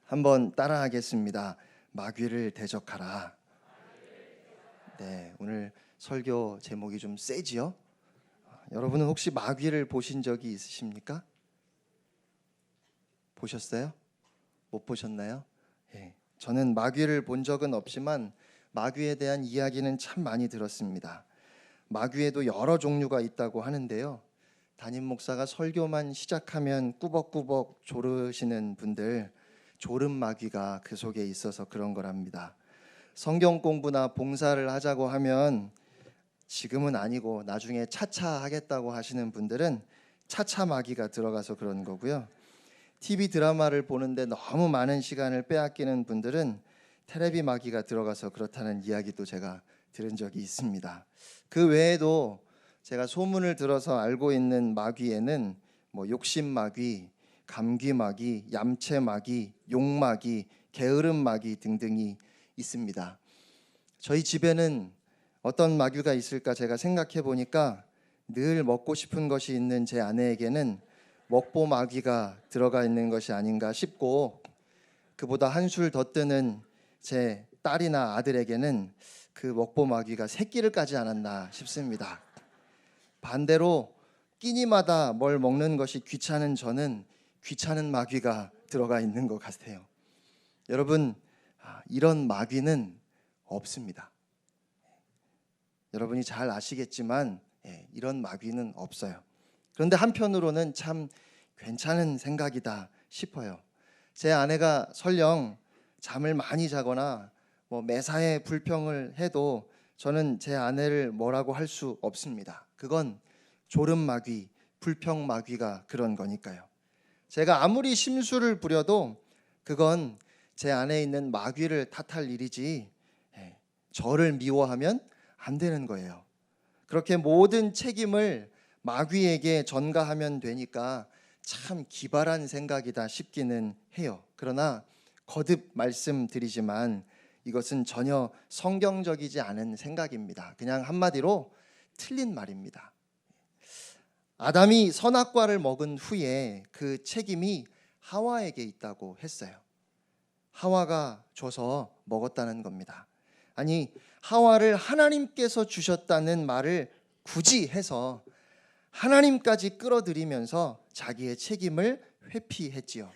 한번 따라하겠습니다. 마귀를 대적하라. 네, 오늘 설교 제목이 좀 세지요? 여러분은 혹시 마귀를 보신 적이 있으십니까? 보셨어요? 못 보셨나요? 예, 저는 마귀를 본 적은 없지만 마귀에 대한 이야기는 참 많이 들었습니다. 마귀에도 여러 종류가 있다고 하는데요. 담임 목사가 설교만 시작하면 꾸벅꾸벅 조르시는 분들, 졸음 마귀가 그 속에 있어서 그런 거랍니다. 성경 공부나 봉사를 하자고 하면 지금은 아니고 나중에 차차 하겠다고 하시는 분들은 차차 마귀가 들어가서 그런 거고요. TV 드라마를 보는데 너무 많은 시간을 빼앗기는 분들은 테레비 마귀가 들어가서 그렇다는 이야기도 제가 들은 적이 있습니다. 그 외에도 제가 소문을 들어서 알고 있는 마귀에는 욕심 마귀, 감기 마귀, 얌체 마귀, 욕 마귀, 게으름 마귀 등등이 있습니다. 저희 집에는 어떤 마귀가 있을까 제가 생각해 보니까 늘 먹고 싶은 것이 있는 제 아내에게는 먹보 마귀가 들어가 있는 것이 아닌가 싶고, 그보다 한술 더 뜨는 제 딸이나 아들에게는 그 먹보 마귀가 새끼를 까지 않았나 싶습니다. 반대로 끼니마다 뭘 먹는 것이 귀찮은 저는 귀찮은 마귀가 들어가 있는 것 같아요. 여러분, 이런 마귀는 없습니다. 여러분이 잘 아시겠지만 이런 마귀는 없어요. 그런데 한편으로는 참 괜찮은 생각이다 싶어요. 제 아내가 설령 잠을 많이 자거나 매사에 불평을 해도 저는 제 아내를 뭐라고 할 수 없습니다. 그건 졸음 마귀, 불평 마귀가 그런 거니까요. 제가 아무리 심술을 부려도 그건 제 안에 있는 마귀를 탓할 일이지 저를 미워하면 안 되는 거예요. 그렇게 모든 책임을 마귀에게 전가하면 되니까 참 기발한 생각이다 싶기는 해요. 그러나 거듭 말씀드리지만 이것은 전혀 성경적이지 않은 생각입니다. 그냥 한마디로 틀린 말입니다. 아담이 선악과를 먹은 후에 그 책임이 하와에게 있다고 했어요. 하와가 줘서 먹었다는 겁니다. 아니, 하와를 하나님께서 주셨다는 말을 굳이 해서 하나님까지 끌어들이면서 자기의 책임을 회피했지요.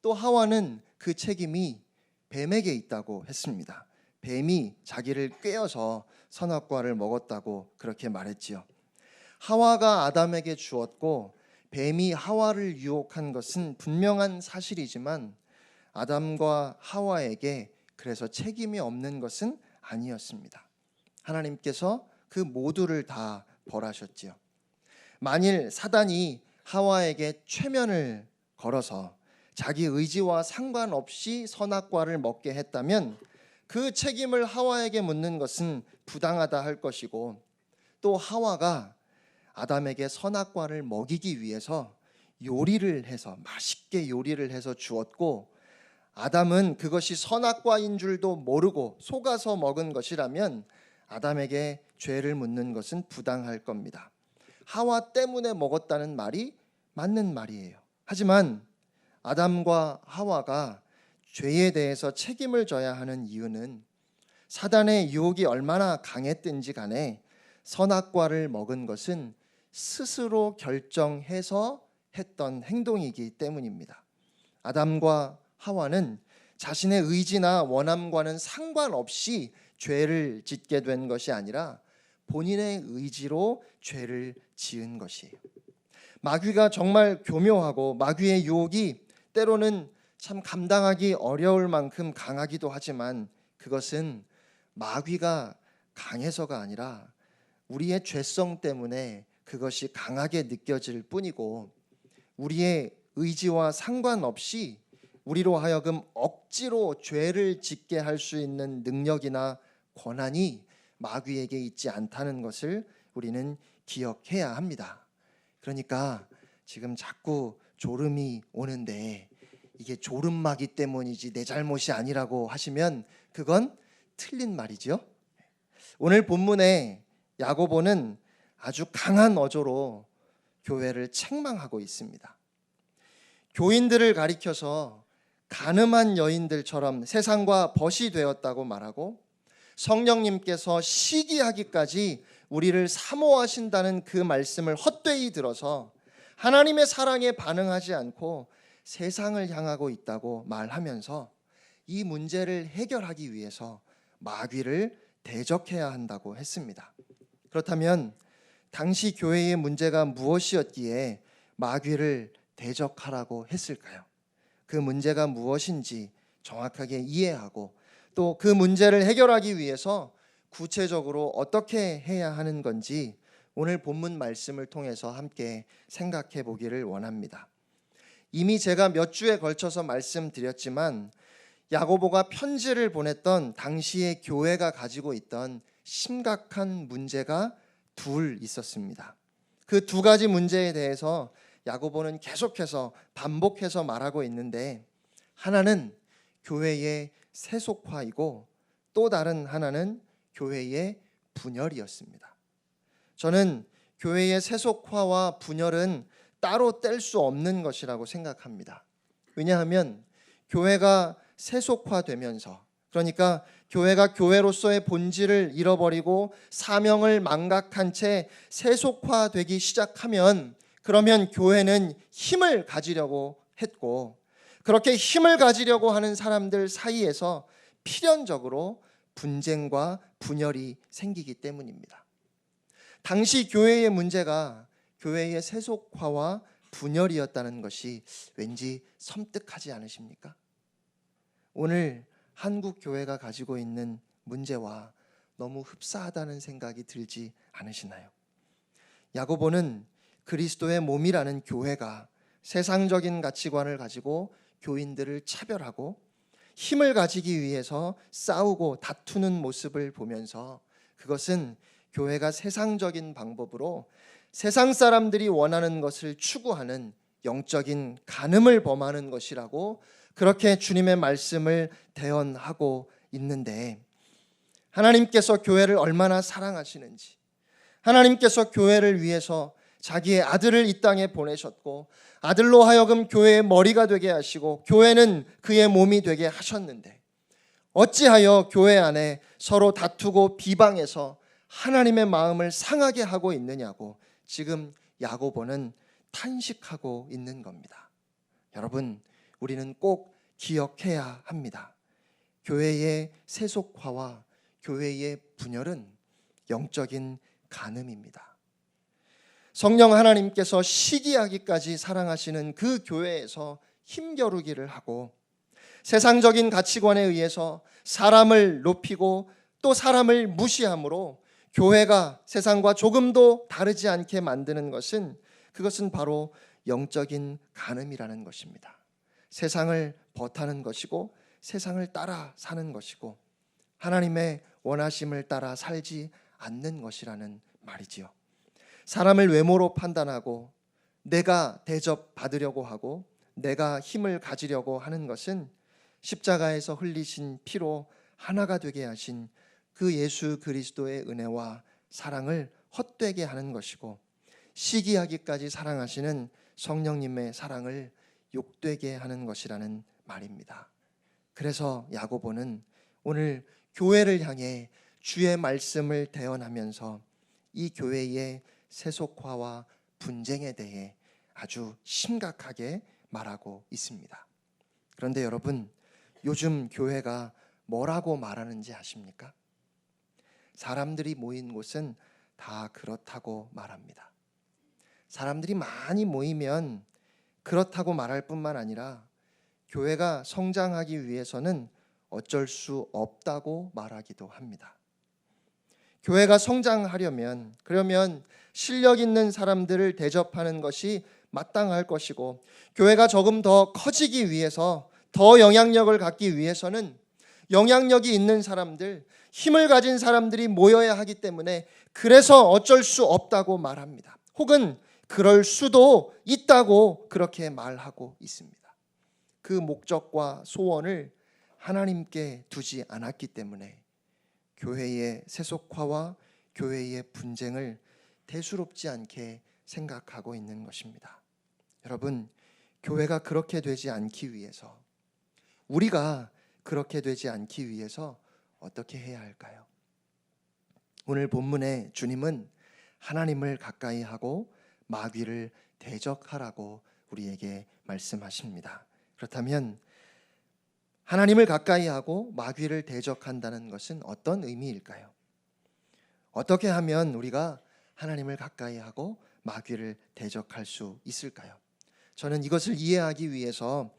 또 하와는 그 책임이 뱀에게 있다고 했습니다. 뱀이 자기를 꿰어서 선악과를 먹었다고 그렇게 말했지요. 하와가 아담에게 주었고 뱀이 하와를 유혹한 것은 분명한 사실이지만 아담과 하와에게 그래서 책임이 없는 것은 아니었습니다. 하나님께서 그 모두를 다 벌하셨지요. 만일 사단이 하와에게 최면을 걸어서 자기 의지와 상관없이 선악과를 먹게 했다면 그 책임을 하와에게 묻는 것은 부당하다 할 것이고, 또 하와가 아담에게 선악과를 먹이기 위해서 요리를 해서 맛있게 요리를 해서 주었고 아담은 그것이 선악과인 줄도 모르고 속아서 먹은 것이라면 아담에게 죄를 묻는 것은 부당할 겁니다. 하와 때문에 먹었다는 말이 맞는 말이에요. 하지만 아담과 하와가 죄에 대해서 책임을 져야 하는 이유는 사단의 유혹이 얼마나 강했든지 간에 선악과를 먹은 것은 스스로 결정해서 했던 행동이기 때문입니다. 아담과 하와는 자신의 의지나 원함과는 상관없이 죄를 짓게 된 것이 아니라 본인의 의지로 죄를 지은 것이에요. 마귀가 정말 교묘하고 마귀의 유혹이 때로는 참 감당하기 어려울 만큼 강하기도 하지만 그것은 마귀가 강해서가 아니라 우리의 죄성 때문에 그것이 강하게 느껴질 뿐이고, 우리의 의지와 상관없이 우리로 하여금 억지로 죄를 짓게 할 수 있는 능력이나 권한이 마귀에게 있지 않다는 것을 우리는 기억해야 합니다. 그러니까 지금 자꾸 졸음이 오는데 이게 졸음마귀 때문이지 내 잘못이 아니라고 하시면 그건 틀린 말이죠. 오늘 본문에 야고보는 아주 강한 어조로 교회를 책망하고 있습니다. 교인들을 가리켜서 간음한 여인들처럼 세상과 벗이 되었다고 말하고, 성령님께서 시기하기까지 우리를 사모하신다는 그 말씀을 헛되이 들어서 하나님의 사랑에 반응하지 않고 세상을 향하고 있다고 말하면서 이 문제를 해결하기 위해서 마귀를 대적해야 한다고 했습니다. 그렇다면 당시 교회의 문제가 무엇이었기에 마귀를 대적하라고 했을까요? 그 문제가 무엇인지 정확하게 이해하고 또 그 문제를 해결하기 위해서 구체적으로 어떻게 해야 하는 건지 오늘 본문 말씀을 통해서 함께 생각해 보기를 원합니다. 이미 제가 몇 주에 걸쳐서 말씀드렸지만 야고보가 편지를 보냈던 당시의 교회가 가지고 있던 심각한 문제가 둘 있었습니다. 그 두 가지 문제에 대해서 야고보는 계속해서 반복해서 말하고 있는데, 하나는 교회의 세속화이고 또 다른 하나는 교회의 분열이었습니다. 저는 교회의 세속화와 분열은 따로 뗄 수 없는 것이라고 생각합니다. 왜냐하면 교회가 세속화되면서, 그러니까 교회가 교회로서의 본질을 잃어버리고 사명을 망각한 채 세속화되기 시작하면, 그러면 교회는 힘을 가지려고 했고, 그렇게 힘을 가지려고 하는 사람들 사이에서 필연적으로 분쟁과 분열이 생기기 때문입니다. 당시 교회의 문제가 교회의 세속화와 분열이었다는 것이 왠지 섬뜩하지 않으십니까? 오늘 한국 교회가 가지고 있는 문제와 너무 흡사하다는 생각이 들지 않으시나요? 야고보는 그리스도의 몸이라는 교회가 세상적인 가치관을 가지고 교인들을 차별하고 힘을 가지기 위해서 싸우고 다투는 모습을 보면서 그것은 교회가 세상적인 방법으로 세상 사람들이 원하는 것을 추구하는 영적인 간음을 범하는 것이라고 그렇게 주님의 말씀을 대언하고 있는데, 하나님께서 교회를 얼마나 사랑하시는지, 하나님께서 교회를 위해서 자기의 아들을 이 땅에 보내셨고 아들로 하여금 교회의 머리가 되게 하시고 교회는 그의 몸이 되게 하셨는데, 어찌하여 교회 안에 서로 다투고 비방해서 하나님의 마음을 상하게 하고 있느냐고 지금 야고보는 탄식하고 있는 겁니다. 여러분, 우리는 꼭 기억해야 합니다. 교회의 세속화와 교회의 분열은 영적인 간음입니다. 성령 하나님께서 시기하기까지 사랑하시는 그 교회에서 힘겨루기를 하고 세상적인 가치관에 의해서 사람을 높이고 또 사람을 무시함으로 교회가 세상과 조금도 다르지 않게 만드는 것은, 그것은 바로 영적인 간음이라는 것입니다. 세상을 버타는 것이고 세상을 따라 사는 것이고 하나님의 원하심을 따라 살지 않는 것이라는 말이지요. 사람을 외모로 판단하고 내가 대접받으려고 하고 내가 힘을 가지려고 하는 것은 십자가에서 흘리신 피로 하나가 되게 하신 그 예수 그리스도의 은혜와 사랑을 헛되게 하는 것이고, 시기하기까지 사랑하시는 성령님의 사랑을 욕되게 하는 것이라는 말입니다. 그래서 야고보는 오늘 교회를 향해 주의 말씀을 대언하면서 이 교회의 세속화와 분쟁에 대해 아주 심각하게 말하고 있습니다. 그런데 여러분, 요즘 교회가 뭐라고 말하는지 아십니까? 사람들이 모인 곳은 다 그렇다고 말합니다. 사람들이 많이 모이면 그렇다고 말할 뿐만 아니라 교회가 성장하기 위해서는 어쩔 수 없다고 말하기도 합니다. 교회가 성장하려면, 그러면 실력 있는 사람들을 대접하는 것이 마땅할 것이고, 교회가 조금 더 커지기 위해서, 더 영향력을 갖기 위해서는 영향력이 있는 사람들, 힘을 가진 사람들이 모여야 하기 때문에 그래서 어쩔 수 없다고 말합니다. 혹은 그럴 수도 있다고 그렇게 말하고 있습니다. 그 목적과 소원을 하나님께 두지 않았기 때문에 교회의 세속화와 교회의 분쟁을 대수롭지 않게 생각하고 있는 것입니다. 여러분, 교회가 그렇게 되지 않기 위해서, 우리가 그렇게 되지 않기 위해서 어떻게 해야 할까요? 오늘 본문에 주님은 하나님을 가까이 하고 마귀를 대적하라고 우리에게 말씀하십니다. 그렇다면 하나님을 가까이 하고 마귀를 대적한다는 것은 어떤 의미일까요? 어떻게 하면 우리가 하나님을 가까이 하고 마귀를 대적할 수 있을까요? 저는 이것을 이해하기 위해서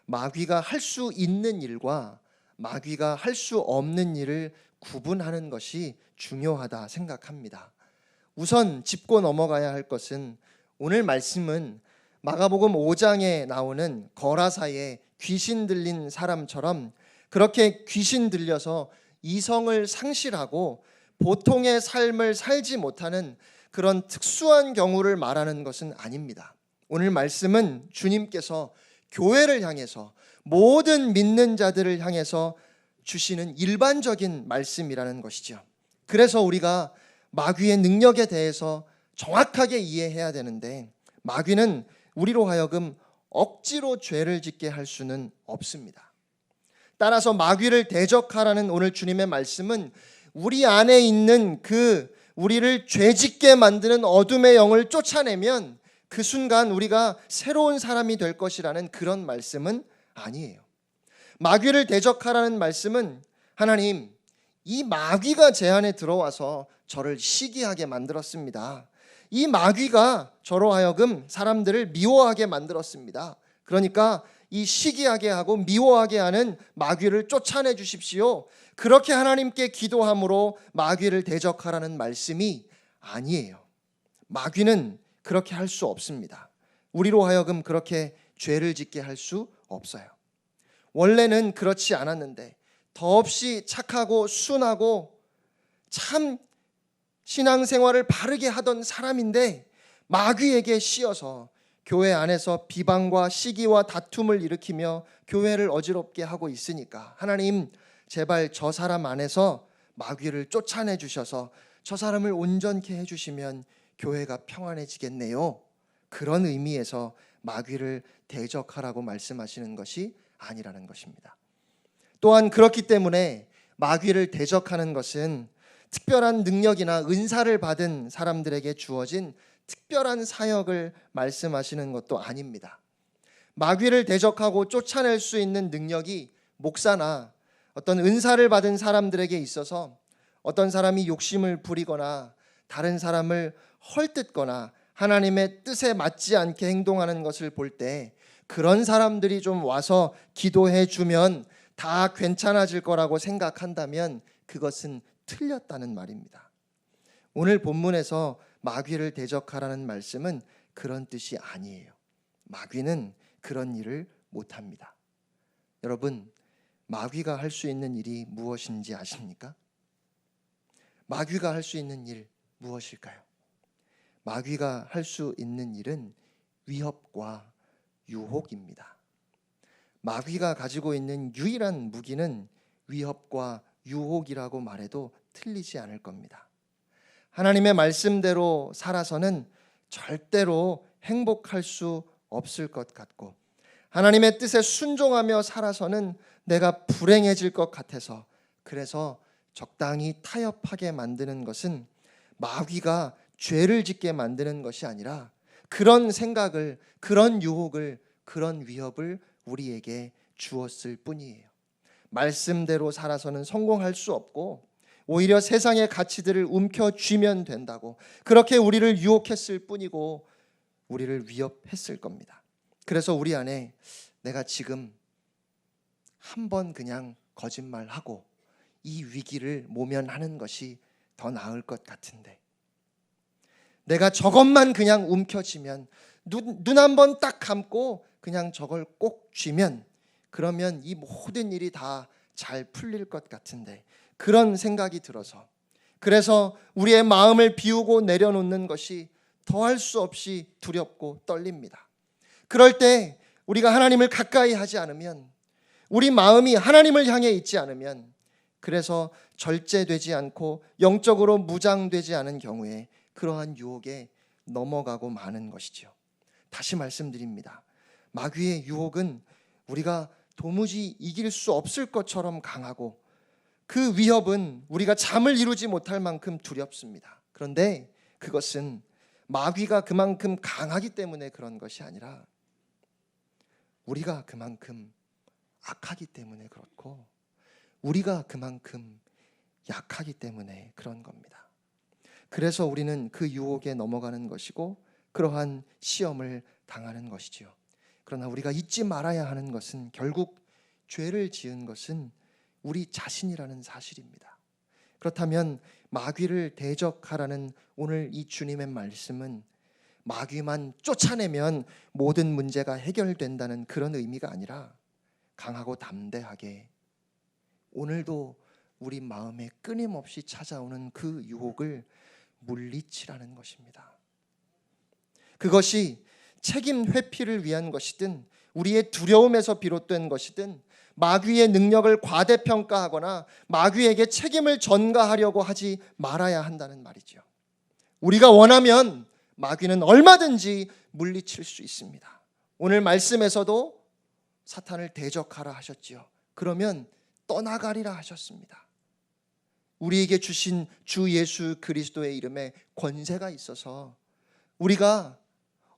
마귀가 할 수 있는 일과 마귀가 할 수 없는 일을 구분하는 것이 중요하다 생각합니다. 우선 짚고 넘어가야 할 것은 오늘 말씀은 마가복음 5장에 나오는 거라사의 귀신 들린 사람처럼 그렇게 귀신 들려서 이성을 상실하고 보통의 삶을 살지 못하는 그런 특수한 경우를 말하는 것은 아닙니다. 오늘 말씀은 주님께서 교회를 향해서 모든 믿는 자들을 향해서 주시는 일반적인 말씀이라는 것이죠. 그래서 우리가 마귀의 능력에 대해서 정확하게 이해해야 되는데 마귀는 우리로 하여금 억지로 죄를 짓게 할 수는 없습니다. 따라서 마귀를 대적하라는 오늘 주님의 말씀은 우리 안에 있는 그 우리를 죄짓게 만드는 어둠의 영을 쫓아내면 그 순간 우리가 새로운 사람이 될 것이라는 그런 말씀은 아니에요. 마귀를 대적하라는 말씀은 하나님, 이 마귀가 제 안에 들어와서 저를 시기하게 만들었습니다. 이 마귀가 저로 하여금 사람들을 미워하게 만들었습니다. 그러니까 이 시기하게 하고 미워하게 하는 마귀를 쫓아내 주십시오. 그렇게 하나님께 기도함으로 마귀를 대적하라는 말씀이 아니에요. 마귀는 그렇게 할 수 없습니다. 우리로 하여금 그렇게 죄를 짓게 할 수 없어요. 원래는 그렇지 않았는데 더없이 착하고 순하고 참 신앙생활을 바르게 하던 사람인데 마귀에게 씌어서 교회 안에서 비방과 시기와 다툼을 일으키며 교회를 어지럽게 하고 있으니까 하나님 제발 저 사람 안에서 마귀를 쫓아내 주셔서 저 사람을 온전케 해주시면 교회가 평안해지겠네요. 그런 의미에서 마귀를 대적하라고 말씀하시는 것이 아니라는 것입니다. 또한 그렇기 때문에 마귀를 대적하는 것은 특별한 능력이나 은사를 받은 사람들에게 주어진 특별한 사역을 말씀하시는 것도 아닙니다. 마귀를 대적하고 쫓아낼 수 있는 능력이 목사나 어떤 은사를 받은 사람들에게 있어서 어떤 사람이 욕심을 부리거나 다른 사람을 헐뜯거나 하나님의 뜻에 맞지 않게 행동하는 것을 볼 때 그런 사람들이 좀 와서 기도해 주면 다 괜찮아질 거라고 생각한다면 그것은 틀렸다는 말입니다. 오늘 본문에서 마귀를 대적하라는 말씀은 그런 뜻이 아니에요. 마귀는 그런 일을 못합니다. 여러분, 마귀가 할 수 있는 일이 무엇인지 아십니까? 마귀가 할 수 있는 일 무엇일까요? 마귀가 할 수 있는 일은 위협과 유혹입니다. 마귀가 가지고 있는 유일한 무기는 위협과 유혹이라고 말해도 틀리지 않을 겁니다. 하나님의 말씀대로 살아서는 절대로 행복할 수 없을 것 같고 하나님의 뜻에 순종하며 살아서는 내가 불행해질 것 같아서 그래서 적당히 타협하게 만드는 것은 마귀가 죄를 짓게 만드는 것이 아니라 그런 생각을, 그런 유혹을, 그런 위협을 우리에게 주었을 뿐이에요. 말씀대로 살아서는 성공할 수 없고 오히려 세상의 가치들을 움켜쥐면 된다고 그렇게 우리를 유혹했을 뿐이고 우리를 위협했을 겁니다. 그래서 우리 안에 내가 지금 한번 그냥 거짓말하고 이 위기를 모면하는 것이 더 나을 것 같은데 내가 저것만 그냥 움켜쥐면 눈 한 번 딱 감고 그냥 저걸 꼭 쥐면 그러면 이 모든 일이 다 잘 풀릴 것 같은데 그런 생각이 들어서 그래서 우리의 마음을 비우고 내려놓는 것이 더할 수 없이 두렵고 떨립니다. 그럴 때 우리가 하나님을 가까이 하지 않으면 우리 마음이 하나님을 향해 있지 않으면 그래서 절제되지 않고 영적으로 무장되지 않은 경우에 그러한 유혹에 넘어가고 마는 것이죠. 다시 말씀드립니다. 마귀의 유혹은 우리가 도무지 이길 수 없을 것처럼 강하고 그 위협은 우리가 잠을 이루지 못할 만큼 두렵습니다. 그런데 그것은 마귀가 그만큼 강하기 때문에 그런 것이 아니라 우리가 그만큼 악하기 때문에 그렇고 우리가 그만큼 약하기 때문에 그런 겁니다. 그래서 우리는 그 유혹에 넘어가는 것이고 그러한 시험을 당하는 것이지요. 그러나 우리가 잊지 말아야 하는 것은 결국 죄를 지은 것은 우리 자신이라는 사실입니다. 그렇다면 마귀를 대적하라는 오늘 이 주님의 말씀은 마귀만 쫓아내면 모든 문제가 해결된다는 그런 의미가 아니라 강하고 담대하게 오늘도 우리 마음에 끊임없이 찾아오는 그 유혹을 물리치라는 것입니다. 그것이 책임 회피를 위한 것이든 우리의 두려움에서 비롯된 것이든 마귀의 능력을 과대평가하거나 마귀에게 책임을 전가하려고 하지 말아야 한다는 말이죠. 우리가 원하면 마귀는 얼마든지 물리칠 수 있습니다. 오늘 말씀에서도 사탄을 대적하라 하셨지요. 그러면 떠나가리라 하셨습니다. 우리에게 주신 주 예수 그리스도의 이름에 권세가 있어서 우리가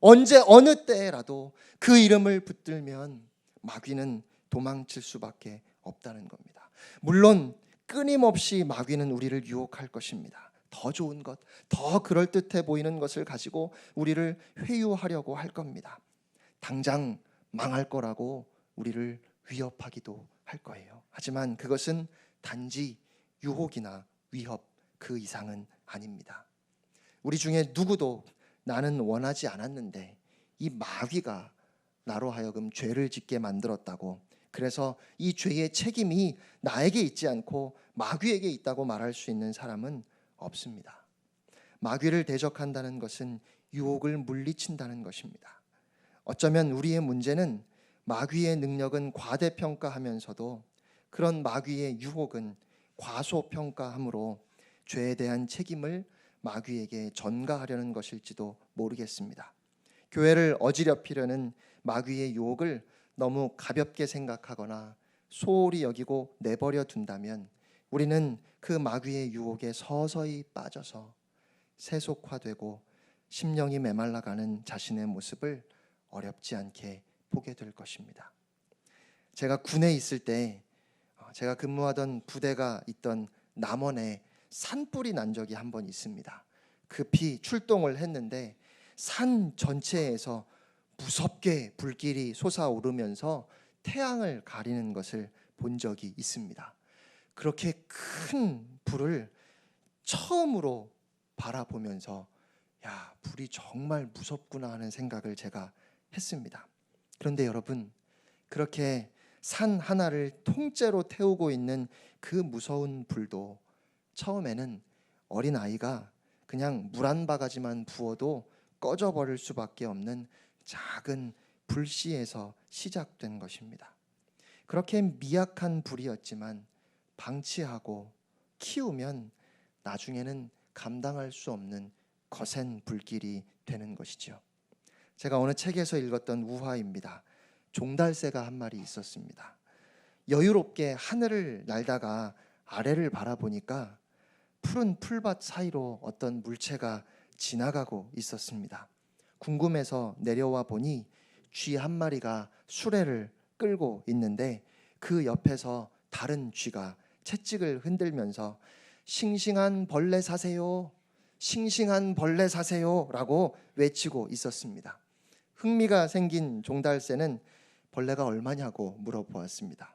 언제 어느 때라도 그 이름을 붙들면 마귀는 도망칠 수밖에 없다는 겁니다. 물론 끊임없이 마귀는 우리를 유혹할 것입니다. 더 좋은 것, 더 그럴듯해 보이는 것을 가지고 우리를 회유하려고 할 겁니다. 당장 망할 거라고 우리를 위협하기도 할 거예요. 하지만 그것은 단지 유혹이나 위협 그 이상은 아닙니다. 우리 중에 누구도 나는 원하지 않았는데 이 마귀가 나로 하여금 죄를 짓게 만들었다고, 그래서 이 죄의 책임이 나에게 있지 않고 마귀에게 있다고 말할 수 있는 사람은 없습니다. 마귀를 대적한다는 것은 유혹을 물리친다는 것입니다. 어쩌면 우리의 문제는 마귀의 능력은 과대평가하면서도 그런 마귀의 유혹은 과소평가함으로 죄에 대한 책임을 마귀에게 전가하려는 것일지도 모르겠습니다. 교회를 어지럽히려는 마귀의 유혹을 너무 가볍게 생각하거나 소홀히 여기고 내버려 둔다면 우리는 그 마귀의 유혹에 서서히 빠져서 세속화되고 심령이 메말라가는 자신의 모습을 어렵지 않게 보게 될 것입니다. 제가 군에 있을 때 제가 근무하던 부대가 있던 남원에 산불이 난 적이 한 번 있습니다. 급히 출동을 했는데 산 전체에서 무섭게 불길이 솟아오르면서 태양을 가리는 것을 본 적이 있습니다. 그렇게 큰 불을 처음으로 바라보면서 야, 불이 정말 무섭구나 하는 생각을 제가 했습니다. 그런데 여러분, 그렇게 산 하나를 통째로 태우고 있는 그 무서운 불도 처음에는 어린 아이가 그냥 물 한 바가지만 부어도 꺼져버릴 수밖에 없는 작은 불씨에서 시작된 것입니다. 그렇게 미약한 불이었지만 방치하고 키우면 나중에는 감당할 수 없는 거센 불길이 되는 것이죠. 제가 어느 책에서 읽었던 우화입니다. 종달새가 한 마리 있었습니다. 여유롭게 하늘을 날다가 아래를 바라보니까 푸른 풀밭 사이로 어떤 물체가 지나가고 있었습니다. 궁금해서 내려와 보니 쥐 한 마리가 수레를 끌고 있는데 그 옆에서 다른 쥐가 채찍을 흔들면서 싱싱한 벌레 사세요, 싱싱한 벌레 사세요 라고 외치고 있었습니다. 흥미가 생긴 종달새는 벌레가 얼마냐고 물어보았습니다.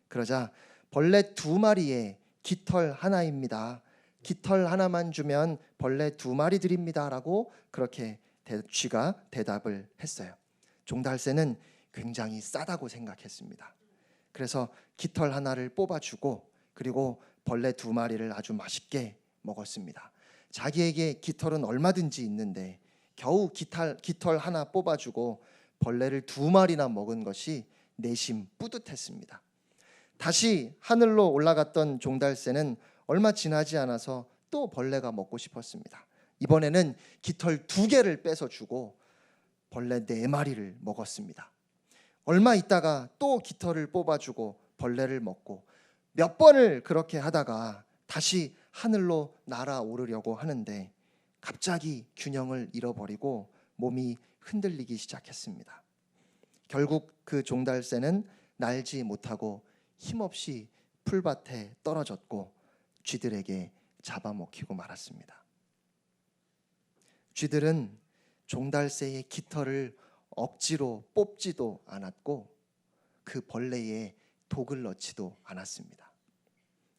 그러자 벌레 2마리에 깃털 하나입니다. 깃털 하나만 주면 벌레 2마리 드립니다 라고 그렇게 쥐가 대답을 했어요. 종달새는 굉장히 싸다고 생각했습니다. 그래서 깃털 하나를 뽑아주고 그리고 벌레 2마리를 아주 맛있게 먹었습니다. 자기에게 깃털은 얼마든지 있는데 겨우 깃털 하나 뽑아주고 벌레를 2마리나 먹은 것이 내심 뿌듯했습니다. 다시 하늘로 올라갔던 종달새는 얼마 지나지 않아서 또 벌레가 먹고 싶었습니다. 이번에는 깃털 2개를 빼서 주고 벌레 4마리를 먹었습니다. 얼마 있다가 또 깃털을 뽑아주고 벌레를 먹고 몇 번을 그렇게 하다가 다시 하늘로 날아오르려고 하는데 갑자기 균형을 잃어버리고 몸이 흔들리기 시작했습니다. 결국 그 종달새는 날지 못하고 힘없이 풀밭에 떨어졌고 쥐들에게 잡아먹히고 말았습니다. 쥐들은 종달새의 깃털을 억지로 뽑지도 않았고 그 벌레에 독을 넣지도 않았습니다.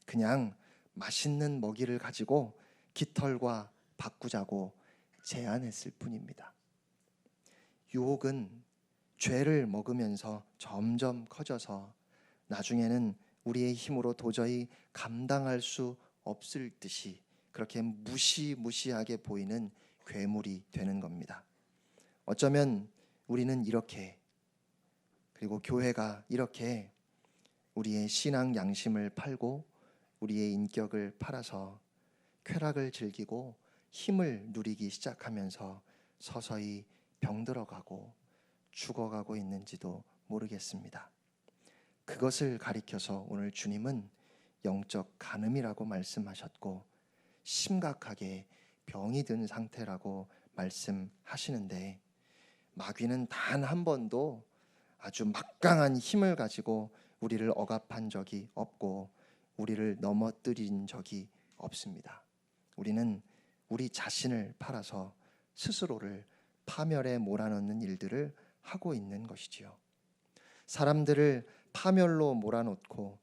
그냥 맛있는 먹이를 가지고 깃털과 바꾸자고 제안했을 뿐입니다. 유혹은 죄를 먹으면서 점점 커져서 나중에는 우리의 힘으로 도저히 감당할 수 없을 듯이 그렇게 무시무시하게 보이는 괴물이 되는 겁니다. 어쩌면 우리는 이렇게, 그리고 교회가 이렇게 우리의 신앙 양심을 팔고 우리의 인격을 팔아서 쾌락을 즐기고 힘을 누리기 시작하면서 서서히 병들어가고 죽어가고 있는지도 모르겠습니다. 그것을 가리켜서 오늘 주님은 영적 간음이라고 말씀하셨고 심각하게 병이 든 상태라고 말씀하시는데, 마귀는 단 한 번도 아주 막강한 힘을 가지고 우리를 억압한 적이 없고 우리를 넘어뜨린 적이 없습니다. 우리는 우리 자신을 팔아서 스스로를 파멸에 몰아넣는 일들을 하고 있는 것이지요. 사람들을 파멸로 몰아넣고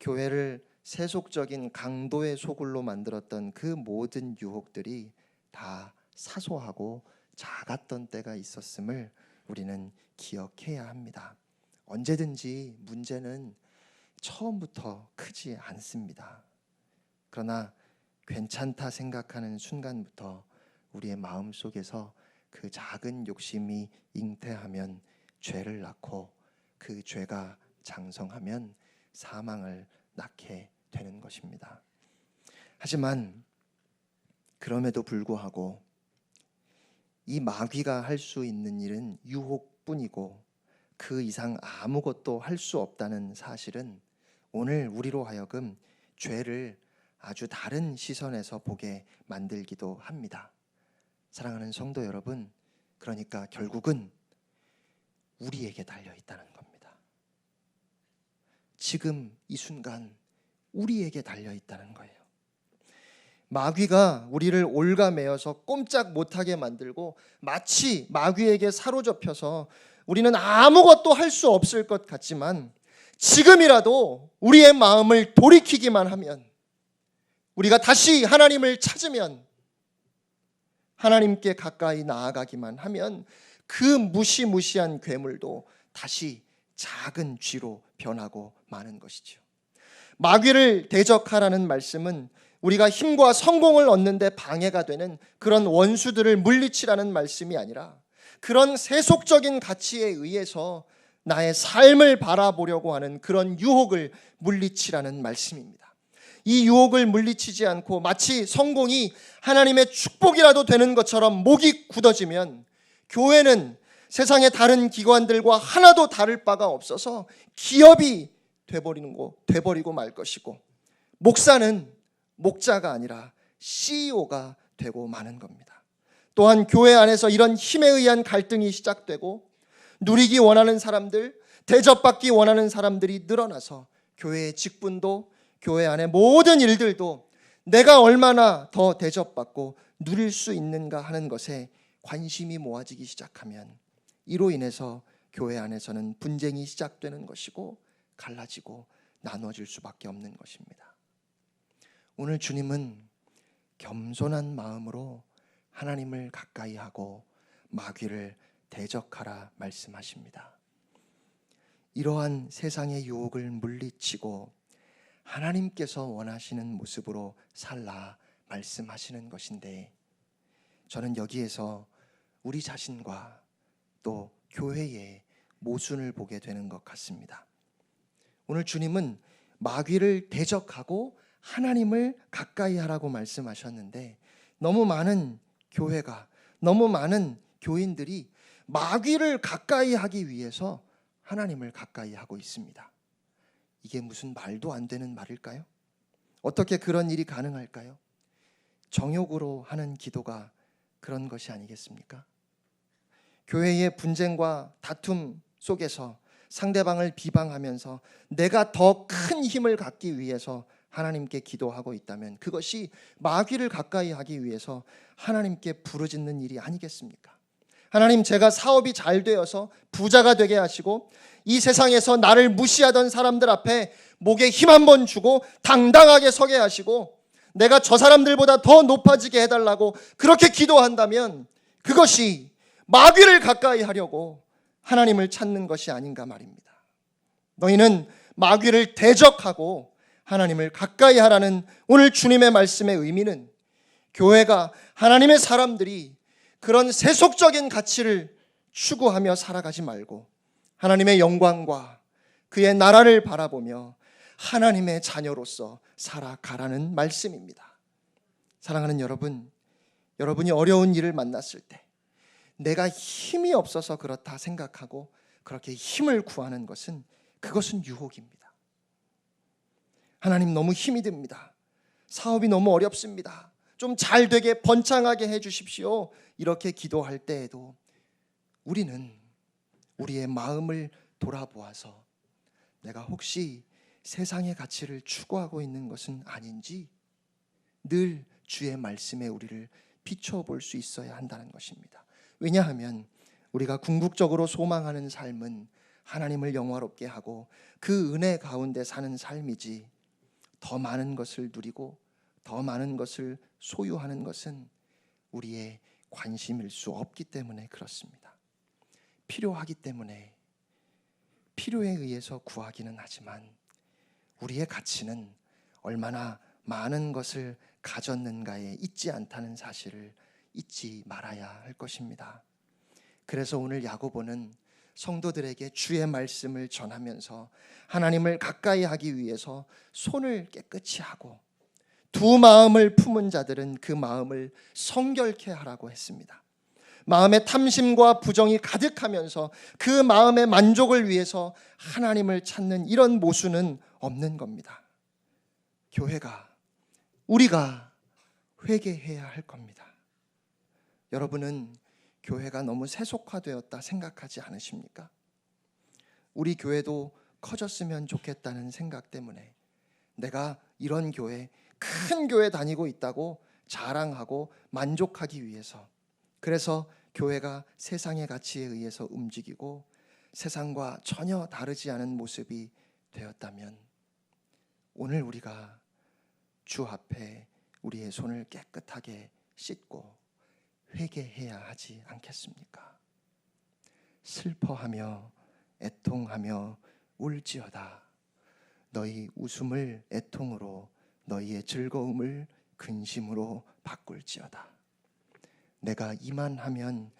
교회를 세속적인 강도의 소굴로 만들었던 그 모든 유혹들이 다 사소하고 작았던 때가 있었음을 우리는 기억해야 합니다. 언제든지 문제는 처음부터 크지 않습니다. 그러나 괜찮다 생각하는 순간부터 우리의 마음 속에서 그 작은 욕심이 잉태하면 죄를 낳고 그 죄가 장성하면 사망을 낳게 되는 것입니다. 하지만 그럼에도 불구하고 이 마귀가 할 수 있는 일은 유혹뿐이고 그 이상 아무것도 할 수 없다는 사실은 오늘 우리로 하여금 죄를 아주 다른 시선에서 보게 만들기도 합니다. 사랑하는 성도 여러분, 그러니까 결국은 우리에게 달려 있다는 겁니다. 지금 이 순간 우리에게 달려 있다는 거예요. 마귀가 우리를 올가매어서 꼼짝 못하게 만들고 마치 마귀에게 사로잡혀서 우리는 아무것도 할 수 없을 것 같지만 지금이라도 우리의 마음을 돌이키기만 하면, 우리가 다시 하나님을 찾으면, 하나님께 가까이 나아가기만 하면 그 무시무시한 괴물도 다시 작은 쥐로 변하고 마는 것이죠. 마귀를 대적하라는 말씀은 우리가 힘과 성공을 얻는 데 방해가 되는 그런 원수들을 물리치라는 말씀이 아니라 그런 세속적인 가치에 의해서 나의 삶을 바라보려고 하는 그런 유혹을 물리치라는 말씀입니다. 이 유혹을 물리치지 않고 마치 성공이 하나님의 축복이라도 되는 것처럼 목이 굳어지면 교회는 세상의 다른 기관들과 하나도 다를 바가 없어서 기업이 돼버리고 말 것이고, 목사는 목자가 아니라 CEO가 되고 마는 겁니다. 또한 교회 안에서 이런 힘에 의한 갈등이 시작되고 누리기 원하는 사람들, 대접받기 원하는 사람들이 늘어나서 교회의 직분도, 교회 안의 모든 일들도 내가 얼마나 더 대접받고 누릴 수 있는가 하는 것에 관심이 모아지기 시작하면 이로 인해서 교회 안에서는 분쟁이 시작되는 것이고 갈라지고 나눠질 수밖에 없는 것입니다. 오늘 주님은 겸손한 마음으로 하나님을 가까이 하고 마귀를 대적하라 말씀하십니다. 이러한 세상의 유혹을 물리치고 하나님께서 원하시는 모습으로 살라 말씀하시는 것인데, 저는 여기에서 우리 자신과 또 교회의 모순을 보게 되는 것 같습니다. 오늘 주님은 마귀를 대적하고 하나님을 가까이 하라고 말씀하셨는데, 너무 많은 교회가, 너무 많은 교인들이 마귀를 가까이 하기 위해서 하나님을 가까이 하고 있습니다. 이게 무슨 말도 안 되는 말일까요? 어떻게 그런 일이 가능할까요? 정욕으로 하는 기도가 그런 것이 아니겠습니까? 교회의 분쟁과 다툼 속에서 상대방을 비방하면서 내가 더 큰 힘을 갖기 위해서 하나님께 기도하고 있다면 그것이 마귀를 가까이 하기 위해서 하나님께 부르짖는 일이 아니겠습니까? 하나님, 제가 사업이 잘 되어서 부자가 되게 하시고 이 세상에서 나를 무시하던 사람들 앞에 목에 힘 한번 주고 당당하게 서게 하시고 내가 저 사람들보다 더 높아지게 해달라고 그렇게 기도한다면 그것이 마귀를 가까이 하려고 하나님을 찾는 것이 아닌가 말입니다. 너희는 마귀를 대적하고 하나님을 가까이 하라는 오늘 주님의 말씀의 의미는 교회가, 하나님의 사람들이 그런 세속적인 가치를 추구하며 살아가지 말고 하나님의 영광과 그의 나라를 바라보며 하나님의 자녀로서 살아가라는 말씀입니다. 사랑하는 여러분, 여러분이 어려운 일을 만났을 때 내가 힘이 없어서 그렇다 생각하고 그렇게 힘을 구하는 것은 그것은 유혹입니다. 하나님, 너무 힘이 듭니다. 사업이 너무 어렵습니다. 좀 잘 되게 번창하게 해주십시오. 이렇게 기도할 때에도 우리는 우리의 마음을 돌아보아서 내가 혹시 세상의 가치를 추구하고 있는 것은 아닌지 늘 주의 말씀에 우리를 비춰볼 수 있어야 한다는 것입니다. 왜냐하면 우리가 궁극적으로 소망하는 삶은 하나님을 영화롭게 하고 그 은혜 가운데 사는 삶이지, 더 많은 것을 누리고 더 많은 것을 소유하는 것은 우리의 관심일 수 없기 때문에 그렇습니다. 필요하기 때문에 필요에 의해서 구하기는 하지만 우리의 가치는 얼마나 많은 것을 가졌는가에 있지 않다는 사실을 잊지 말아야 할 것입니다. 그래서 오늘 야고보는 성도들에게 주의 말씀을 전하면서 하나님을 가까이 하기 위해서 손을 깨끗이 하고 두 마음을 품은 자들은 그 마음을 성결케 하라고 했습니다. 마음에 탐심과 부정이 가득하면서 그 마음의 만족을 위해서 하나님을 찾는 이런 모순은 없는 겁니다. 교회가, 우리가 회개해야 할 겁니다. 여러분은 교회가 너무 세속화되었다 생각하지 않으십니까? 우리 교회도 커졌으면 좋겠다는 생각 때문에 내가 이런 교회, 큰 교회 다니고 있다고 자랑하고 만족하기 위해서, 그래서 교회가 세상의 가치에 의해서 움직이고 세상과 전혀 다르지 않은 모습이 되었다면 오늘 우리가 주 앞에 우리의 손을 깨끗하게 씻고 회개해야 하지 않겠습니까? 슬퍼하며 애통하며 울지어다. 너희 웃음을 애통으로 너희의 즐거움을 근심으로 바꿀지어다. 내가 이만하면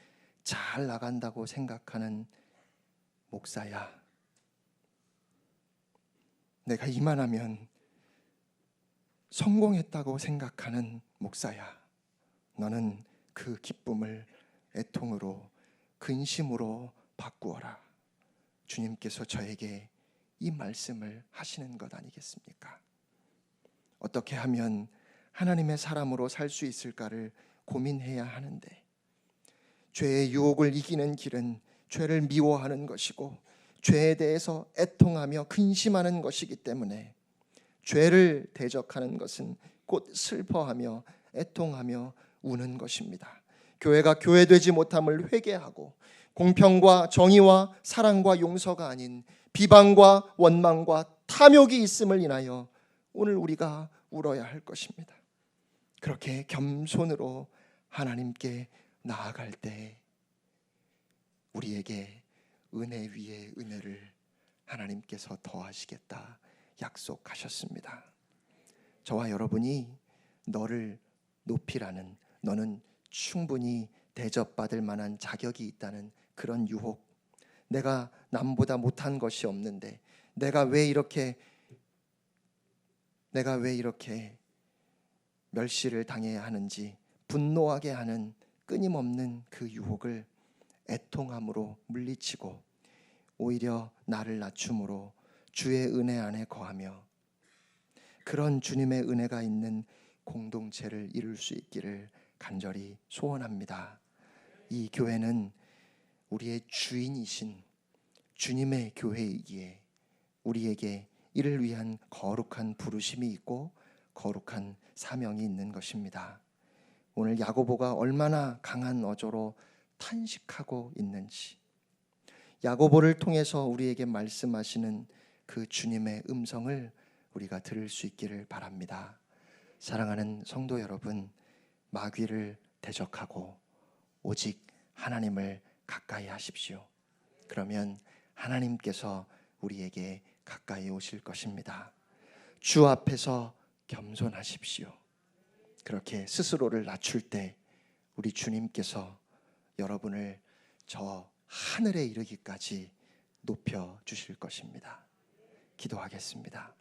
잘 나간다고 생각하는 목사야, 내가 이만하면 성공했다고 생각하는 목사야, 너는 그 기쁨을 애통으로 근심으로 바꾸어라. 주님께서 저에게 이 말씀을 하시는 것 아니겠습니까? 어떻게 하면 하나님의 사람으로 살 수 있을까를 고민해야 하는데, 죄의 유혹을 이기는 길은 죄를 미워하는 것이고 죄에 대해서 애통하며 근심하는 것이기 때문에 죄를 대적하는 것은 곧 슬퍼하며 애통하며 우는 것입니다. 교회가 교회되지 못함을 회개하고 공평과 정의와 사랑과 용서가 아닌 비방과 원망과 탐욕이 있음을 인하여 오늘 우리가 울어야 할 것입니다. 그렇게 겸손으로 하나님께 나아갈 때 우리에게 은혜 위에 은혜를 하나님께서 더하시겠다 약속하셨습니다. 저와 여러분이 너를 높이라는, 너는 충분히 대접받을 만한 자격이 있다는 그런 유혹, 내가 남보다 못한 것이 없는데 내가 왜 이렇게 멸시를 당해야 하는지 분노하게 하는 끊임없는 그 유혹을 애통함으로 물리치고 오히려 나를 낮춤으로 주의 은혜 안에 거하며 그런 주님의 은혜가 있는 공동체를 이룰 수 있기를 간절히 소원합니다. 이 교회는 우리의 주인이신 주님의 교회이기에 우리에게 이를 위한 거룩한 부르심이 있고 거룩한 사명이 있는 것입니다. 오늘 야고보가 얼마나 강한 어조로 탄식하고 있는지, 야고보를 통해서 우리에게 말씀하시는 그 주님의 음성을 우리가 들을 수 있기를 바랍니다. 사랑하는 성도 여러분, 마귀를 대적하고 오직 하나님을 가까이 하십시오. 그러면 하나님께서 우리에게 가까이 오실 것입니다. 주 앞에서 겸손하십시오. 그렇게 스스로를 낮출 때 우리 주님께서 여러분을 저 하늘에 이르기까지 높여 주실 것입니다. 기도하겠습니다.